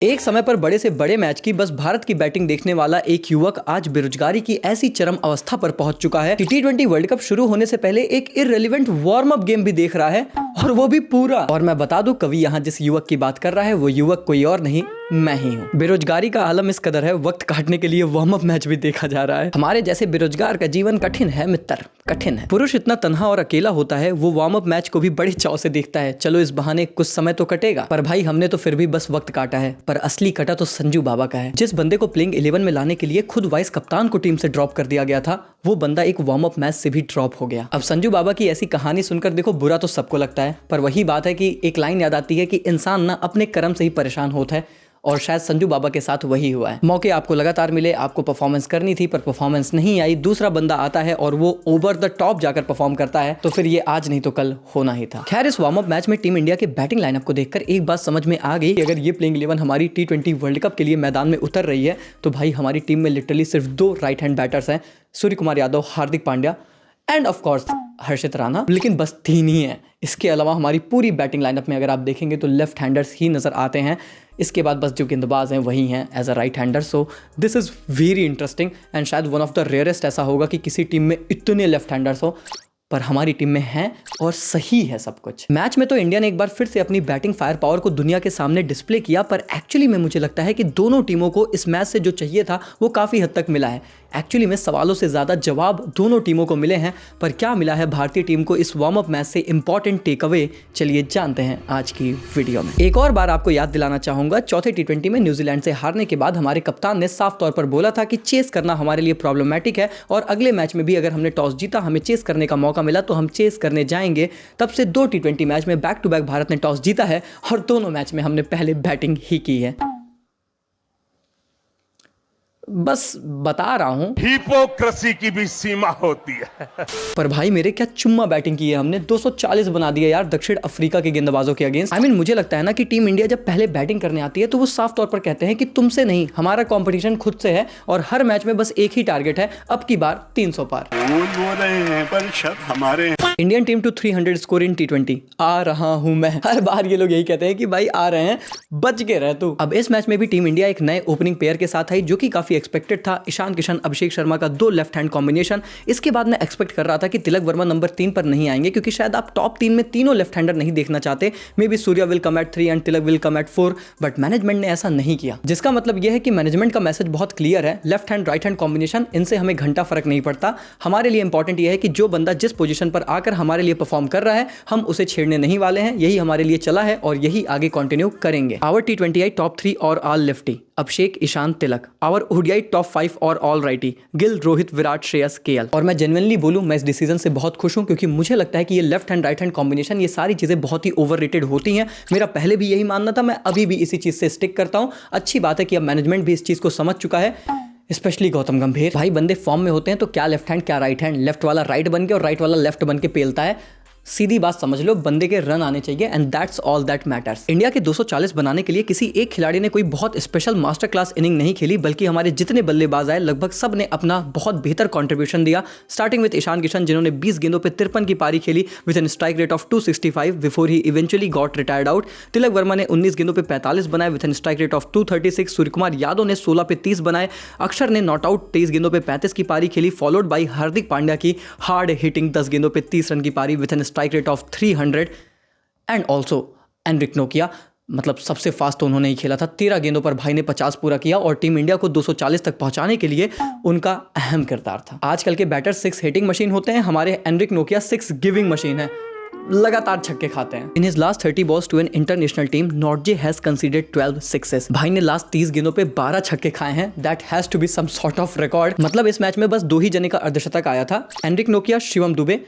एक समय पर बड़े से बड़े मैच की बस भारत की बैटिंग देखने वाला एक युवक आज बेरोजगारी की ऐसी चरम अवस्था पर पहुंच चुका है कि T20 वर्ल्ड कप शुरू होने से पहले एक इररिलेवेंट वार्म अप गेम भी देख रहा है, और वो भी पूरा। और मैं बता दूं, कवि यहाँ जिस युवक की बात कर रहा है वो युवक कोई और नहीं, मैं ही हूँ। बेरोजगारी का आलम इस कदर है, वक्त काटने के लिए वार्म अप मैच भी देखा जा रहा है। हमारे जैसे बेरोजगार का जीवन कठिन है मित्र, कठिन है। पुरुष इतना तन्हा और अकेला होता है, वो वार्म अप मैच को भी बड़े चाव से देखता है। चलो इस बहाने कुछ समय तो कटेगा। पर भाई हमने तो फिर भी बस वक्त काटा है, पर असली कटा तो संजू बाबा का है। जिस बंदे को प्लेइंग 11 में लाने के लिए खुद वाइस कप्तान को टीम से ड्रॉप कर दिया गया था, वो बंदा एक वार्म अप मैच से भी ड्रॉप हो गया। अब संजू बाबा की ऐसी कहानी सुनकर देखो, बुरा तो सबको लगता है, पर वही बात है कि एक लाइन याद आती है कि इंसान ना अपने कर्म से ही परेशान होता है, और शायद संजू बाबा के साथ वही हुआ है। मौके आपको लगातार मिले, आपको परफॉर्मेंस करनी थी पर परफॉर्मेंस नहीं आई, दूसरा बंदा आता है और वो ओवर द टॉप जाकर परफॉर्म करता है, तो फिर ये आज नहीं तो कल होना ही था। खैर, इस वार्म अप मैच में टीम इंडिया के बैटिंग लाइनअप को देखकर एक बात समझ में आ गई कि अगर ये प्लेइंग 11 हमारी T20 वर्ल्ड कप के लिए मैदान में उतर रही है तो भाई हमारी टीम में लिटरली सिर्फ 2 राइट हैंड बैटर्स हैं, Surya Kumar Yadav, Hardik Pandya end of course हर्षित राणा, लेकिन बस 3 ही हैं। इसके अलावा हमारी पूरी बैटिंग लाइनअप में अगर आप देखेंगे तो लेफ्ट हैंडर्स ही नज़र आते हैं। इसके बाद बस जो गेंदबाज हैं वही हैं as a right hander. So this is very interesting and शायद वन ऑफ द रेयरेस्ट ऐसा होगा कि किसी टीम में इतने लेफ्ट हैंडर्स हो, पर हमारी टीम में है और सही है सब कुछ। मैच में तो इंडिया ने एक बार फिर से अपनी बैटिंग फायर पावर को दुनिया के सामने डिस्प्ले किया, पर एक्चुअली में मुझे लगता है कि दोनों टीमों को इस मैच से जो चाहिए था वो काफ़ी हद तक मिला है। एक्चुअली में सवालों से ज़्यादा जवाब दोनों टीमों को मिले हैं, पर क्या मिला है भारतीय टीम को इस वार्म अप मैच से इंपॉर्टेंट टेक अवे, चलिए जानते हैं आज की वीडियो में। एक और बार आपको याद दिलाना चाहूंगा, चौथे T20 में न्यूजीलैंड से हारने के बाद हमारे कप्तान ने साफ तौर पर बोला था कि चेस करना हमारे लिए प्रॉब्लमैटिक है, और अगले मैच में भी अगर हमने टॉस जीता, हमें चेस करने का मौका मिला तो हम चेस करने जाएंगे। तब से 2 T20 मैच में बैक टू बैक भारत ने टॉस जीता है, और दोनों मैच में हमने पहले बैटिंग ही की है। बस बता रहा हूं, हिपोक्रेसी की भी सीमा होती है। पर भाई मेरे क्या चुम्मा बैटिंग की है हमने, 240 बना दिया यार दक्षिण अफ्रीका के गेंदबाजों के अगेंस्ट। आई मीन मुझे लगता है ना कि टीम इंडिया जब पहले बैटिंग करने आती है तो वो साफ तौर पर कहते हैं कि तुमसे नहीं, हमारा कंपटीशन खुद से है, और हर मैच में बस एक ही टारगेट है, अब की बार 300 पार। बोल रहे हैं पर शब्द हमारे। Indian team to 300 score in T20, आ रहा हूं मैं। हर बार ये लोग यही कहते हैं कि भाई आ रहे हैं, बच के रह तू। अब इस मैच में भी टीम इंडिया एक नए ओपनिंग पेयर के साथ आई, जो कि काफी एक्सपेक्टेड था। ईशान किशन, अभिषेक शर्मा का 2 लेफ्ट हैंड कॉम्बिनेशन। इसके बाद मैं एक्सपेक्ट कर रहा था कि तिलक वर्मा नंबर 3 पर नहीं आएंगे, क्योंकि शायद आप टॉप 3 में तीनों लेफ्ट हैंडर नहीं देखना चाहते। May be Surya will come at 3 and Tilak will come at 4, but management ने ऐसा नहीं किया, जिसका मतलब यह है कि मैनेजमेंट का मैसेज बहुत क्लियर है, left hand right hand combination, इनसे हमें घंटा फर्क नहीं पड़ता। हमारे लिए इंपॉर्टेंट यह है कि जो बंदा जिस पोजीशन पर आकर हमारे लिए परफॉर्म कर रहा है, हम उसे छेड़ने नहीं वाले हैं। यही हमारे लिए चला है और यही आगे कंटिन्यू करेंगे। आवर T20 टॉप 3 और all lefty, Abhishek, Ishan, Tilak. Our ODI top 5 और all righty, Gill, Rohit, Virat, Shreyas, KL। और मैं जेन्युइनली बोलूं, मैं इस डिसीजन से बहुत खुश हूं, क्योंकि मुझे लगता है कि ये left hand right hand combination, ये सारी चीजें बहुत ही ओवररेटेड होती हैं। मेरा पहले भी यही मानना था, मैं अभी भी इसी चीज से स्टिक करता हूं। अच्छी बात है कि अब मैनेजमेंट भी इस चीज को समझ चुका है, स्पेशली गौतम गंभीर। भाई बंदे फॉर्म में होते हैं तो क्या लेफ्ट हैंड क्या राइट हैंड, लेफ्ट वाला राइट बन के और राइट वाला लेफ्ट बन के पेलता है। सीधी बात समझ लो, बंदे के रन आने चाहिए, and that's all that matters. India के 240 बनाने के लिए किसी एक खिलाड़ी ने कोई बहुत स्पेशल मास्टर क्लास इनिंग नहीं खेली, बल्कि हमारे जितने बल्लेबाज आए लगभग सब ने अपना बहुत बेहतर कंट्रीब्यूशन दिया। स्टार्टिंग विद ईशान किशन, जिन्होंने 20 गेंदों पे 53 की पारी खेली with an strike rate of 265 before he eventually got retired out. Tilak Varma ने 19 गेंदों पे 45 बनाए with an strike rate of 236। Suryakumar Yadav ने 16 पे 30 बनाए। अक्षर ने नॉट आउट 23 गेंदों पे 35 की पारी खेली, फॉलोड बाई हार्दिक पांड्या की हार्ड हिटिंग 10 गेंदों पे 30 रन की पारी with an strike rate of 300। And also Anrich नोकिया, मतलब सबसे फास्ट तो उन्होंने ही खेला था। 13 गेंदों पर भाई ने 50 पूरा किया, और टीम इंडिया को 240 तक पहुंचाने के लिए उनका अहम किरदार था। आजकल के बैटर 6 हिटिंग मशीन होते हैं, हमारे एनरिक नोकिया 6 गिविंग मशीन है, लगातार छक्के खाते हैं। In his last 30 balls to an international team, Nortje has conceded 12 sixes. भाई ने लास्ट 30 गेंदों पे 12 छक्के खाए हैं। That has to be some sort of record. मतलब इस मैच में बस 2 ही जने का अर्धशतक आया था, एनरिक नोकिया, शिवम दुबे,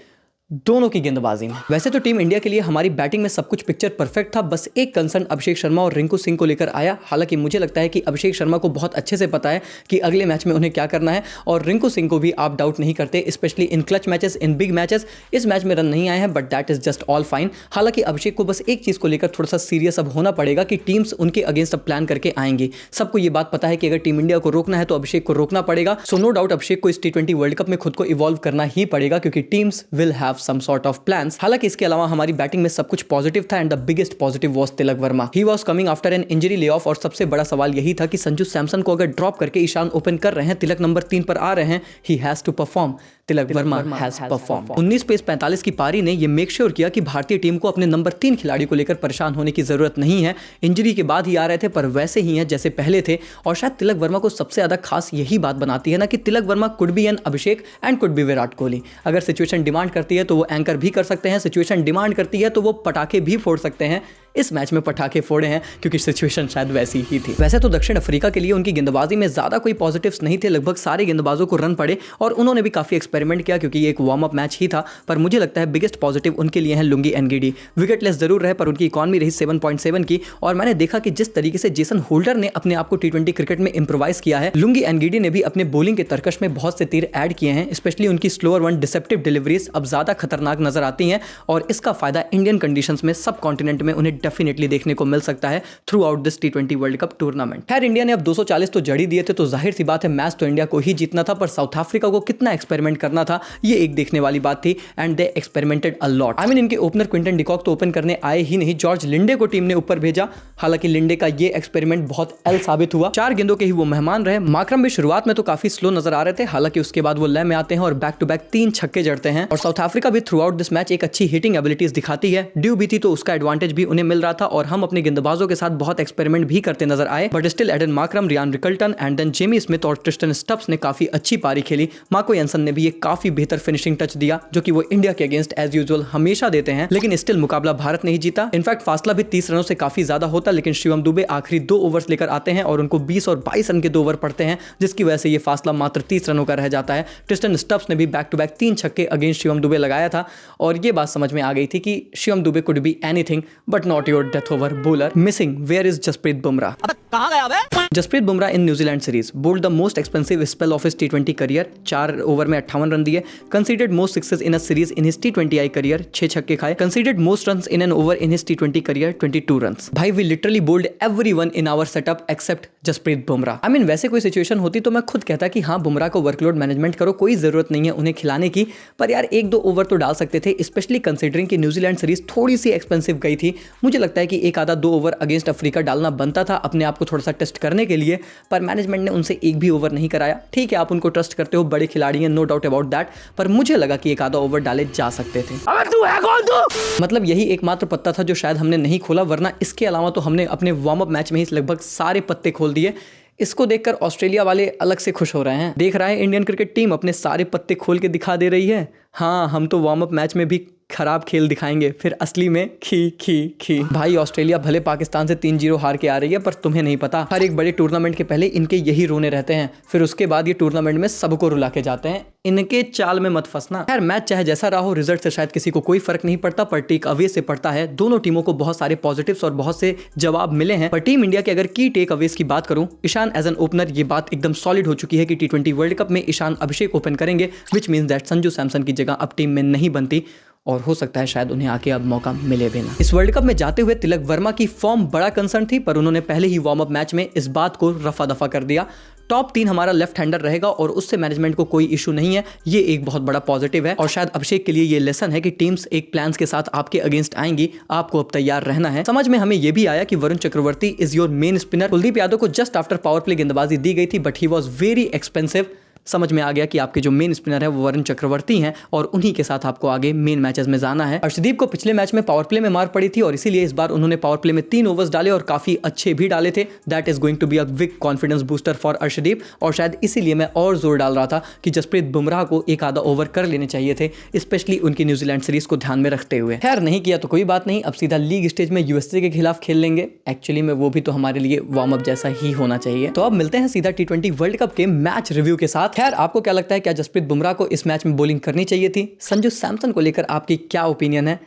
दोनों की गेंदबाजी में। वैसे तो टीम इंडिया के लिए हमारी बैटिंग में सब कुछ पिक्चर परफेक्ट था, बस एक कंसर्न अभिषेक शर्मा और रिंकू सिंह को लेकर आया। हालांकि मुझे लगता है कि अभिषेक शर्मा को बहुत अच्छे से पता है कि अगले मैच में उन्हें क्या करना है, और रिंकू सिंह को भी आप डाउट नहीं करते, specially in clutch matches, in big matches. इस मैच में रन नहीं आए हैं, but that is just all fine. हालांकि अभिषेक को बस एक चीज को लेकर थोड़ा सा सीरियस अब होना पड़ेगा कि टीम्स उनके अगेंस्ट अब प्लान करके आएंगी। सबको ये बात पता है कि अगर टीम इंडिया को रोकना है तो अभिषेक को रोकना पड़ेगा। सो नो डाउट अभिषेक को इस T20 वर्ल्ड कप में खुद को इवॉल्व करना ही पड़ेगा, क्योंकि teams will have some sort of plans. हालांकि इसके अलावा हमारी बैटिंग में सब कुछ पॉजिटिव था and the biggest positive was Tilak Varma. He was coming after an injury lay off और सबसे बड़ा सवाल यही था कि संजू सैमसन को अगर ड्रॉप करके ईशान ओपन कर रहे हैं, तिलक नंबर 3 पर आ रहे हैं, he has to perform. Tilak Varma has perform. 19 पेस 45 की पारी ने यह मेक श्योर किया कि भारतीय टीम को अपने नंबर 3 खिलाड़ी को लेकर परेशान होने की जरूरत नहीं है। इंजरी के बाद ही आ रहे थे पर वैसे ही हैं जैसे पहले थे। और शायद तिलक वर्मा को सबसे ज्यादा खास यही बात बनाती है ना कि Tilak Varma could be an Abhishek and could be Virat Kohli. अगर सिचुएशन डिमांड करती है तो वो एंकर भी कर सकते हैं, सिचुएशन डिमांड करती है तो वो पटाखे भी फोड़ सकते हैं। इस मैच में पटाखे फोड़े हैं क्योंकि सिचुएशन शायद वैसी ही थी। वैसे तो दक्षिण अफ्रीका के लिए उनकी गेंदबाजी में ज्यादा कोई पॉजिटिव्स नहीं थे, लगभग सारे गेंदबाजों को रन पड़े और उन्होंने भी काफी एक्सपेरिमेंट किया क्योंकि ये एक वार्म अप मैच ही था। पर मुझे लगता है बिगेस्ट पॉजिटिव उनके लिए है लुंगी एनगीडी। विकेटलेस जरूर रहे पर उनकी इकॉनमी रही 7.7 की और मैंने देखा कि जिस तरीके से जेसन होल्डर ने अपने आप को T20 क्रिकेट में इंप्रोवाइज किया है, लुंगी एनगीडी ने भी अपने बॉलिंग के तरकश में बहुत से तीर ऐड किए हैं। स्पेशली उनकी स्लोअर वन डिसेप्टिव डिलीवरीज अब ज्यादा खतरनाक नजर आती हैं और इसका फायदा इंडियन कंडीशंस में सब कॉन्टिनेंट में उन्हें डेफिनेटली देखने को मिल सकता है through out this T20 world cup tournament. खैर इंडिया ने अब 240 तो जड़ी दिए थे तो जाहिर सी बात है मैच तो इंडिया को ही जीतना था, पर साउथ अफ्रीका को कितना एक्सपेरिमेंट करना था ये एक देखने वाली बात थी and they experimented a lot. I mean इनके ओपनर क्विंटन डिकॉक तो ओपन करने आए ही नहीं, जॉर्ज लिंडे को टीम ने ऊपर भेजा। हालांकि लिंडे का ये एक्सपेरिमेंट बहुत एल साबित हुआ। 4 गेंदों के ही वो मेहमान रहे। माकरम भी शुरुआत में तो काफी स्लो नजर आ रहे थे, हालांकि उसके बाद वो लय में आते हैं और बैक टू बैक 3 छक्के जड़ते हैं। और साउथ अफ्रीका भी थ्रू आउट दिस मैच एक अच्छी हिटिंग एबिलिटीज दिखाती है। ड्यू भी थी तो उसका एडवांटेज भी उन्हें मिल रहा था और हम अपने गेंदबाजों के साथ बहुत एक्सपेरिमेंट भी करते नजर आए। But still Aiden Markram, Ryan Rickelton and then Jamie Smith और ट्रिस्टन स्टब्स ने काफी अच्छी पारी खेली। मार्को यानसन ने भी एक काफी बेहतर फिनिशिंग टच दिया जो कि वो इंडिया के अगेंस्ट एज यूजुअल हमेशा देते हैं, लेकिन स्टिल मुकाबला भारत ने ही जीता। इनफैक्ट फासला भी 30 रनों से काफी ज्यादा होता, लेकिन शिवम दुबे आखिरी 2 ओवर्स लेकर आते हैं और उनको 20 और 22 रन के 2 ओवर पड़ते हैं, जिसकी वजह से ये फासला मात्र 30 रनों का रह जाता है। ट्रिस्टन स्टब्स ने भी बैक टू बैक 3 छक्के अगेंस्ट शिवम दुबे लगाया था और ये बात समझ में आ गई थी कि Shivam Dube could be anything but not your death over bowler. Missing where is Jasprit Bumrah. कहां गया बे? Jasprit Bumrah in New Zealand series bowled the most expensive spell of his T20 career. 4 over में 58 रन दिए। Conceded most sixes in a series in his T20 I career, 6 छक्के खाए। Conceded most runs in an over in his T20 career, 22 runs. भाई we literally bowled everyone in our setup except Jasprit Bumrah. I mean वैसे कोई situation होती तो मैं खुद कहता कि हाँ बुमराह को वर्कलोड मैनेजमेंट करो, कोई जरूरत नहीं है उन्हें खिलाने की, पर यार 1-2 ओवर तो डाल सकते थे, स्पेशली कंसीडरिंग कि न्यूजीलैंड सीरीज थोड़ी सी एक्सपेंसिव गई थी। मुझे लगता है कि 1-2 ओवर अगेंस्ट अफ्रीका डालना बनता था अपने आप को थोड़ा सा टेस्ट करने के लिए, पर मैनेजमेंट ने उनसे 1 भी ओवर नहीं कराया। ठीक है आप उनको ट्रस्ट करते हो, बड़े खिलाड़ी हैं, नो डाउट अबाउट दैट, पर मुझे लगा कि 1-2 ओवर डाले जा सकते थे। अबे तू है कौन तू? मतलब यही एकमात्र पत्ता था जो शायद हमने नहीं खोला, वरना इसके अलावा तो हमने अपने वार्म अप मैच में ही लगभग सारे पत्ते खोल दिए। इसको देखकर ऑस्ट्रेलिया वाले अलग से खुश हो रहे हैं। देख रहा है इंडियन क्रिकेट टीम अपने सारे पत्ते खोल के दिखा दे रही है। हाँ हम तो वार्म अप मैच में भी खराब खेल दिखाएंगे, फिर असली में खी। भाई ऑस्ट्रेलिया भले पाकिस्तान से 3-0 हार के आ रही है, पर तुम्हें नहीं पता हर एक बड़े टूर्नामेंट के पहले इनके यही रोने रहते हैं, फिर उसके बाद ये टूर्नामेंट में सबको रुला के जाते हैं। इनके चाल में मत फंसना। खैर मैच चाहे जैसा रहा हो, रिजल्ट से शायद किसी को कोई फर्क नहीं पड़ता, पर टेक अवे से पड़ता है। दोनों टीमों को बहुत सारे पॉजिटिव्स और बहुत से जवाब मिले हैं। पर टीम इंडिया के अगर की टेक अवेज की बात करूं, ईशान एज एन ओपनर, ये बात एकदम सॉलिड हो चुकी है कि T20 वर्ल्ड कप में ईशान अभिषेक ओपन करेंगे, which means that Sanju Samson की जगह अब टीम में नहीं बनती और हो सकता है शायद उन्हें आके अब मौका मिले भी ना। इस वर्ल्ड कप में जाते हुए तिलक वर्मा की फॉर्म बड़ा कंसर्न थी, पर उन्होंने पहले ही वार्म अप मैच में इस बात को रफा दफा कर दिया। टॉप 3 हमारा लेफ्ट हैंडर रहेगा और उससे मैनेजमेंट को कोई इशू नहीं है, ये एक बहुत बड़ा पॉजिटिव है। और शायद अभिषेक के लिए ये लेसन है कि टीम्स एक प्लान्स के साथ आपके अगेंस्ट आएंगी, आपको अब तैयार रहना है। समझ में हमें ये भी आया कि Varun Chakravarthy is your main spinner. Kuldeep Yadav को जस्ट आफ्टर पावर प्ले गेंदबाजी दी गई थी, but he was very expensive. समझ में आ गया कि आपके जो मेन स्पिनर है वो वरुण चक्रवर्ती हैं और उन्हीं के साथ आपको आगे मेन मैचेस में जाना है। अर्शदीप को पिछले मैच में पावर प्ले में मार पड़ी थी और इसीलिए इस बार उन्होंने पावर प्ले में 3 ओवर्स डाले और काफी अच्छे भी डाले थे। That is going to be a big confidence booster for Arshdeep, और शायद इसीलिए मैं और जोर डाल रहा था कि जसप्रीत बुमराह को 1-2 ओवर कर लेने चाहिए थे, स्पेशली उनकी न्यूजीलैंड सीरीज को ध्यान में रखते हुए। खैर नहीं किया तो कोई बात नहीं, अब सीधा लीग स्टेज में यूएसए के खिलाफ खेल लेंगे। एक्चुअली में वो भी तो हमारे लिए वार्म अप जैसा ही होना चाहिए। तो अब मिलते हैं सीधा T20 वर्ल्ड कप के मैच रिव्यू के साथ। खैर आपको क्या लगता है, क्या जसप्रीत बुमराह को इस मैच में बॉलिंग करनी चाहिए थी? संजू सैमसन को लेकर आपकी क्या ओपिनियन है?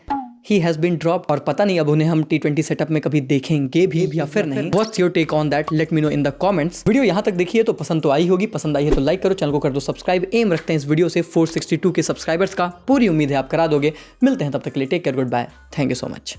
He has been dropped और पता नहीं अब उन्हें हम T20 सेटअप में कभी देखेंगे भी या फिर नहीं। What's your take on that? Let me know in the comments। Video यहाँ तक देखिए तो पसंद तो आई होगी, पसंद आई है तो लाइक करो, चैनल को कर दो सब्सक्राइब। एम रखते हैं इस वीडियो से 462 के सब्सक्राइबर्स का, पूरी उम्मीद है आप करा दोगे। मिलते हैं तब तक के लिए, take care, goodbye, thank you so much.